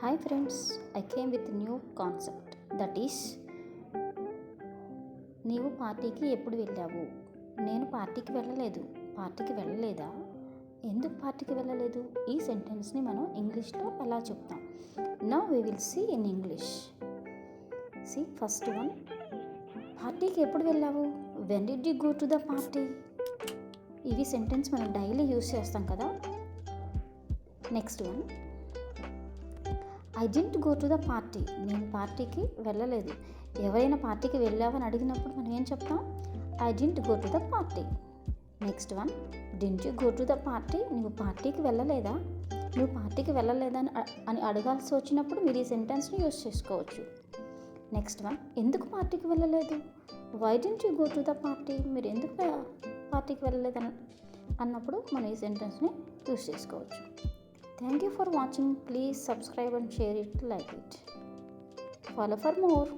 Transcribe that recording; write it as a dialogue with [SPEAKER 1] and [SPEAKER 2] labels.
[SPEAKER 1] Hi friends, I came with a new concept that is నీవు పార్టీకి ఎప్పుడు వెళ్ళావు? నేను పార్టీకి వెళ్ళలేదు. పార్టీకి వెళ్ళలేదా? ఎందుకు పార్టీకి వెళ్ళలేదు? ఈ సెంటెన్స్ని మనం ఇంగ్లీష్లో ఎలా చెప్తాం? Now we will see in English. See first one, పార్టీకి ఎప్పుడు వెళ్ళావు? When did you go to the party? ఇవి సెంటెన్స్ మనం డైలీ యూస్ చేస్తాం కదా. Next one, I didn't go to the party. నేను పార్టీకి వెళ్ళలేదు. ఎవరైనా పార్టీకి వెళ్ళావని అడిగినప్పుడు మనం ఏం చెప్తాం? I didn't go to the party. Next one, didn't you go to the party. నువ్వు పార్టీకి వెళ్ళలేదా? నువ్వు పార్టీకి వెళ్ళలేదని అని అడగాల్సి వచ్చినప్పుడు మీరు ఈ సెంటెన్స్ని యూస్ చేసుకోవచ్చు. నెక్స్ట్ వన్, ఎందుకు పార్టీకి వెళ్ళలేదు? Why didn't you go to the party. మీరు ఎందుకు పార్టీకి వెళ్ళలేదని అన్నప్పుడు మనం ఈ సెంటెన్స్ని యూస్ చేసుకోవచ్చు. Thank you for watching. Please subscribe and share it, like it. Follow for more.